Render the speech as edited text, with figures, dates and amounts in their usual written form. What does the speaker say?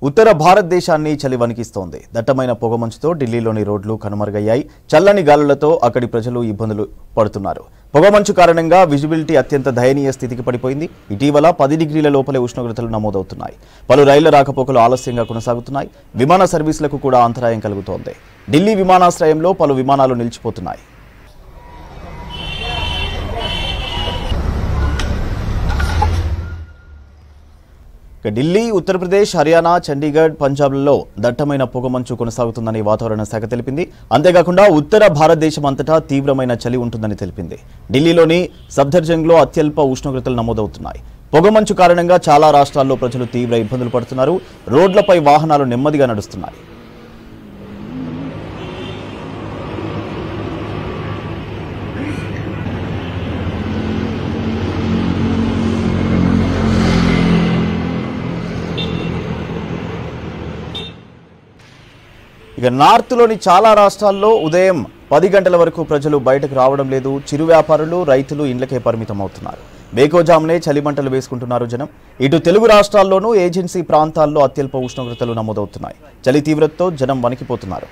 ఉత్తర భారతదేశాన్ని చలి వణికిస్తోంది. దట్టమైన పొగమంచుతో ఢిల్లీలోని రోడ్లు కనుమరుగయ్యాయి. చల్లని గాలులతో అక్కడి ప్రజలు ఇబ్బందులు పడుతున్నారు. పొగమంచు కారణంగా విజిబిలిటీ అత్యంత దయనీయ స్థితికి పడిపోయింది. ఇటీవల 10 డిగ్రీల లోపలే ఉష్ణోగ్రతలు నమోదవుతున్నాయి. పలు రైళ్ల రాకపోకలు ఆలస్యంగా కొనసాగుతున్నాయి. విమాన సర్వీసులకు కూడా అంతరాయం కలుగుతోంది. ఢిల్లీ విమానాశ్రయంలో పలు విమానాలు నిలిచిపోతున్నాయి. ఢిల్లీ, ఉత్తరప్రదేశ్, హర్యానా, చండీగఢ్, పంజాబ్లలో దట్టమైన పొగమంచు కొనసాగుతుందని వాతావరణ శాఖ తెలిపింది. అంతేకాకుండా ఉత్తర భారతదేశం అంతటా తీవ్రమైన చలి ఉంటుందని తెలిపింది. ఢిల్లీలోని సఫ్దర్జంగ్లో అత్యల్ప ఉష్ణోగ్రతలు నమోదవుతున్నాయి. పొగమంచు కారణంగా చాలా రాష్ట్రాల్లో ప్రజలు తీవ్ర ఇబ్బందులు పడుతున్నారు. రోడ్లపై వాహనాలు నెమ్మదిగా నడుస్తున్నాయి. ఇక నార్త్లోని చాలా రాష్ట్రాల్లో ఉదయం 10 గంటల వరకు ప్రజలు బయటకు రావడం లేదు. చిరు వ్యాపారులు, రైతులు ఇండ్లకే పరిమితం అవుతున్నారు. వేకోజామునే చలిమంటలు వేసుకుంటున్నారు జనం. ఇటు తెలుగు రాష్ట్రాల్లోనూ ఏజెన్సీ ప్రాంతాల్లో అత్యల్ప ఉష్ణోగ్రతలు నమోదవుతున్నాయి. చలి తీవ్రతతో జనం వణికిపోతున్నారు.